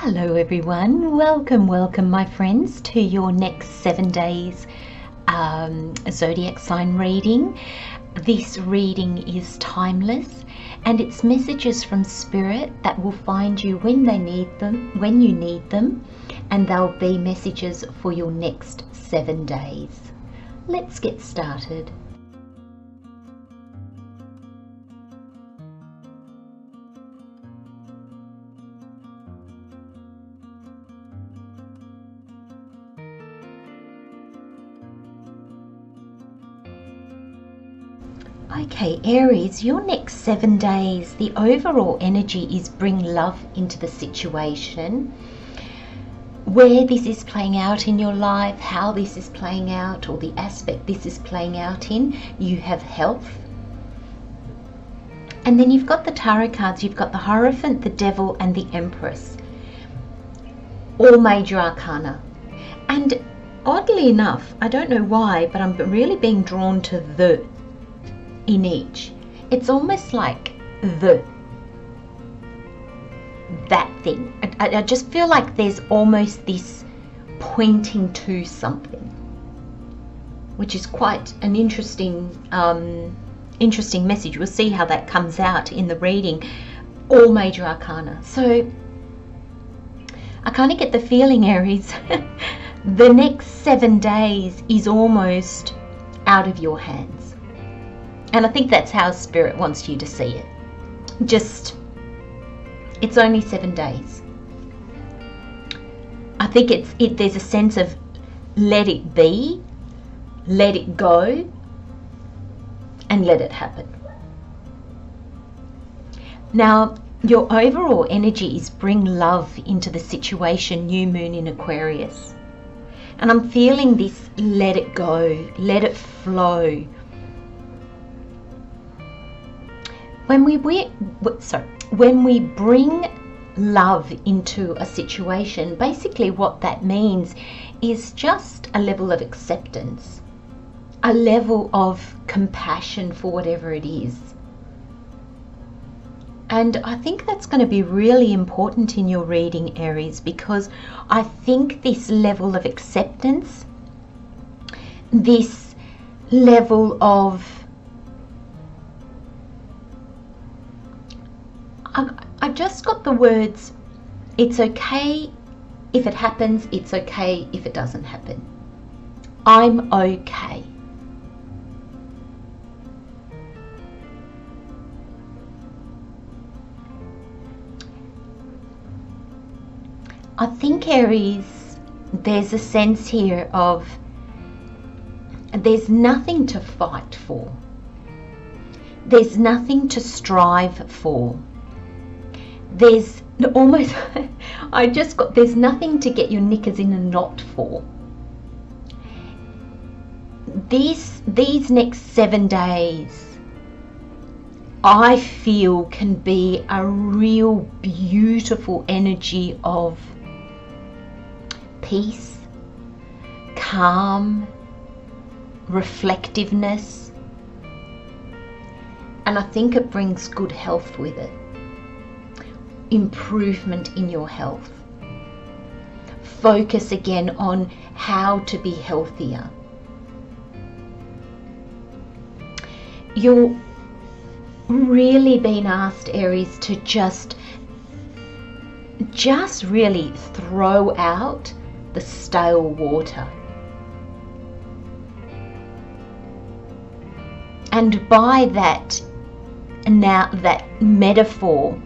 Hello everyone, welcome my friends to your next 7 days zodiac sign reading. This reading is timeless and it's messages from spirit that will find you when you need them, and they'll be messages for your next 7 days. Let's get started. Okay, Aries, your next 7 days, the overall energy is bring love into the situation. Where this is playing out in your life, how this is playing out, or the aspect this is playing out in, you have health. And then you've got the tarot cards, you've got the Hierophant, the Devil, and the Empress. All major arcana. And oddly enough, I don't know why, but I'm really being drawn to the in each. It's almost like that thing. I just feel like there's almost this pointing to something, which is quite an interesting message. We'll see how that comes out in the reading. All major arcana. So I kind of get the feeling, Aries, the next 7 days is almost out of your hands. And I think that's how Spirit wants you to see it. It's only 7 days. I think there's a sense of let it be, let it go, and let it happen. Now, your overall energy is bring love into the situation, new moon in Aquarius. And I'm feeling this let it go, let it flow. When we bring love into a situation, basically what that means is just a level of acceptance, a level of compassion for whatever it is. And I think that's going to be really important in your reading, Aries, because I think this level of acceptance, this level of I just got the words, it's okay if it happens, it's okay if it doesn't happen. I'm okay. I think, Aries, there's a sense here of there's nothing to fight for. There's nothing to strive for. There's almost, there's nothing to get your knickers in a knot for. These next 7 days, I feel, can be a real beautiful energy of peace, calm, reflectiveness. And I think it brings good health with it. Improvement in your health. Focus again on how to be healthier. You're really being asked, Aries, to just really throw out the stale water. And by that metaphor,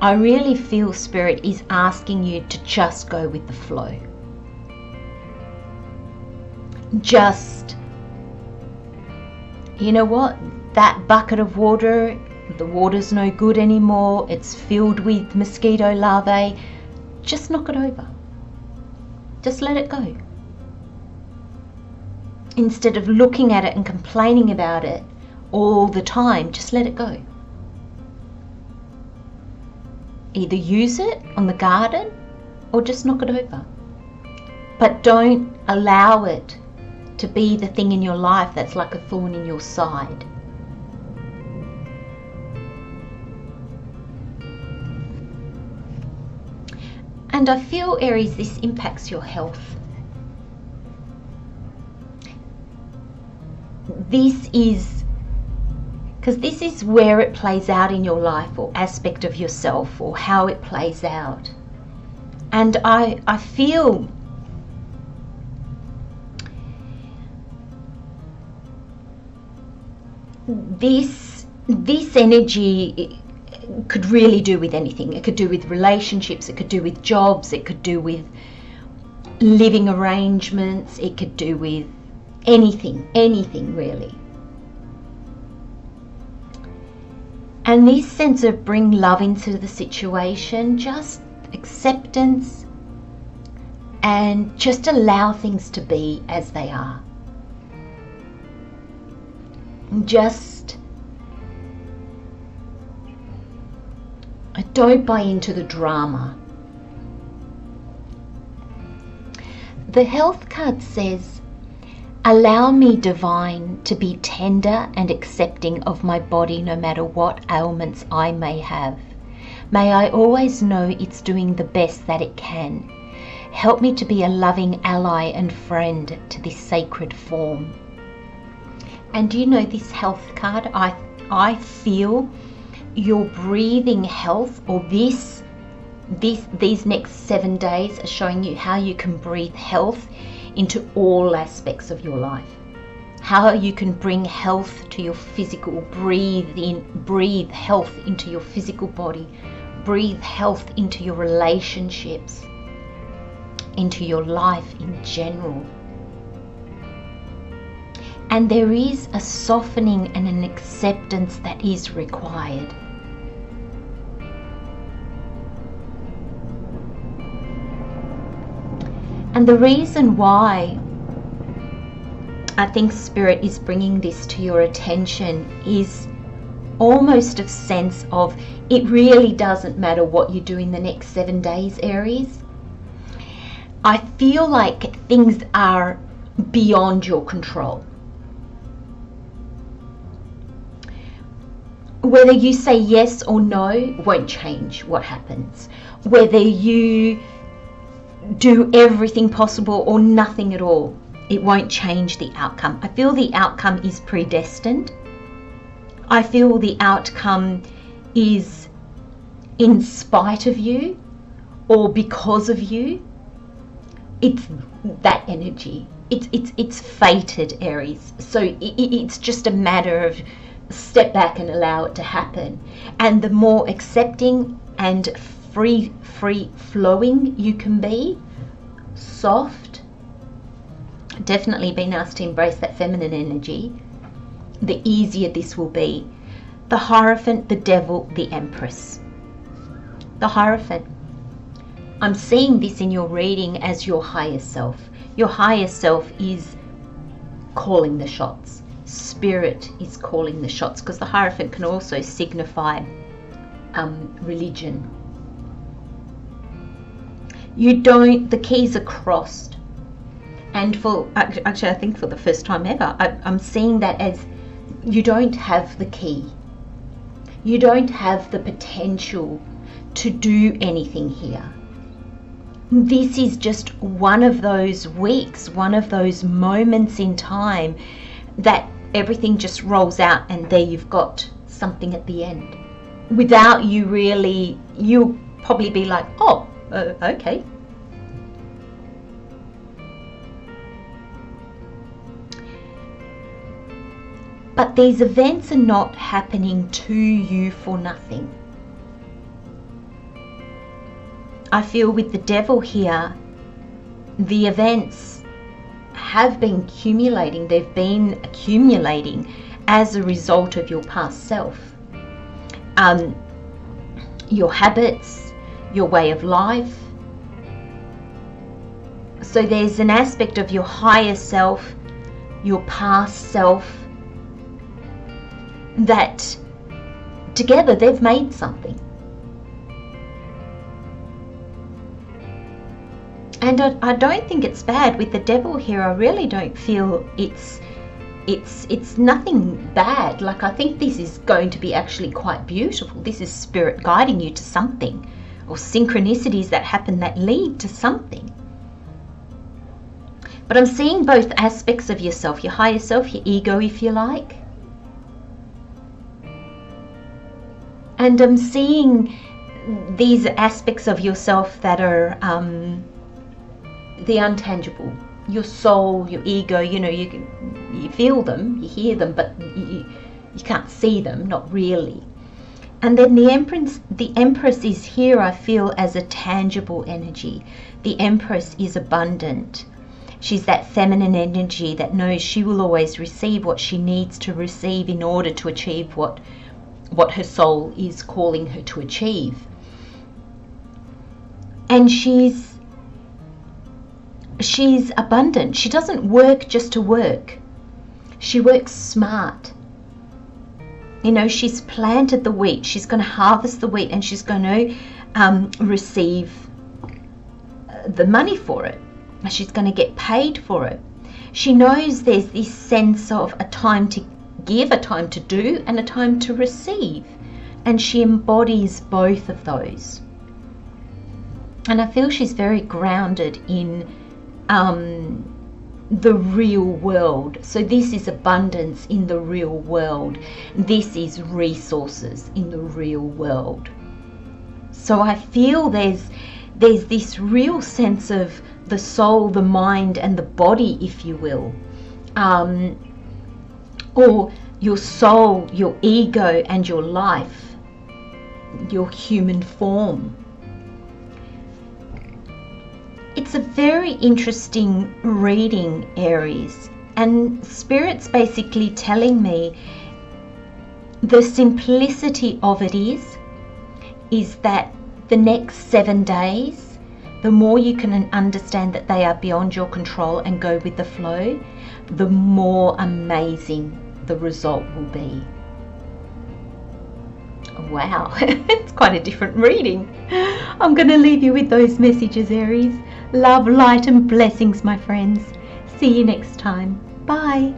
I really feel Spirit is asking you to just go with the flow. Just, you know what? That bucket of water, the water's no good anymore. It's filled with mosquito larvae. Just knock it over. Just let it go. Instead of looking at it and complaining about it all the time, just let it go. Either use it on the garden or just knock it over. But don't allow it to be the thing in your life that's like a thorn in your side. And I feel, Aries, this impacts your health. This is where it plays out in your life, or aspect of yourself, or how it plays out. And I feel this energy could really do with anything. It could do with relationships, it could do with jobs, it could do with living arrangements, it could do with anything really. And this sense of bring love into the situation, just acceptance, and just allow things to be as they are. Just don't buy into the drama. The health card says, allow me, divine, to be tender and accepting of my body no matter what ailments I may have. May I always know it's doing the best that it can. Help me to be a loving ally and friend to this sacred form. And do you know this health card? I feel your breathing health, or these next 7 days are showing you how you can breathe health into all aspects of your life. How you can bring health to your physical, breathe health into your physical body, breathe health into your relationships, into your life in general. And there is a softening and an acceptance that is required. And the reason why I think Spirit is bringing this to your attention is almost a sense of, it really doesn't matter what you do in the next 7 days, Aries. I feel like things are beyond your control. Whether you say yes or no won't change what happens. Whether you do everything possible or nothing at all, it won't change the outcome. I feel the outcome is predestined. I feel the outcome is in spite of you or because of you. It's that energy. It's fated, Aries. So it's just a matter of step back and allow it to happen. And the more accepting and free flowing you can be, soft, definitely being asked to embrace that feminine energy, the easier this will be. The Hierophant, the Devil, the Empress. The Hierophant, I'm seeing this in your reading as your higher self. Your higher self is calling the shots. Spirit is calling the shots, because the Hierophant can also signify religion. The keys are crossed. And actually I think for the first time ever, I'm seeing that as you don't have the key. You don't have the potential to do anything here. This is just one of those weeks, one of those moments in time that everything just rolls out, and there you've got something at the end. Without you really, you'll probably be like, oh, okay. But these events are not happening to you for nothing. I feel with the Devil here, the events have been accumulating. They've been accumulating as a result of your past self. Your habits, your way of life. So there's an aspect of your higher self, your past self, that together they've made something. And I don't think it's bad with the Devil here. I really don't feel it's nothing bad. Like, I think this is going to be actually quite beautiful. This is Spirit guiding you to something. or synchronicities that happen that lead to something. But I'm seeing both aspects of yourself, your higher self, your ego, if you like. And I'm seeing these aspects of yourself that are the untangible. Your soul, your ego, you know, you feel them, you hear them, but you can't see them, not really. And then the Empress is here, I feel, as a tangible energy. The Empress is abundant. She's that feminine energy that knows she will always receive what she needs to receive in order to achieve what her soul is calling her to achieve. And she's abundant. She doesn't work just to work. She works smart. You know, she's planted the wheat. She's going to harvest the wheat, and she's going to receive the money for it. She's going to get paid for it. She knows there's this sense of a time to give, a time to do, and a time to receive. And she embodies both of those. And I feel she's very grounded in the real world. So this is abundance in the real world. This is resources in the real world. So I feel there's this real sense of the soul, the mind, and the body, if you will. Or your soul, your ego, and your life, your human form. It's a very interesting reading, Aries, and Spirit's basically telling me the simplicity of it is that the next 7 days, the more you can understand that they are beyond your control and go with the flow, the more amazing the result will be. Wow, it's quite a different reading. I'm going to leave you with those messages, Aries. Love, light, and blessings, my friends. See you next time. Bye.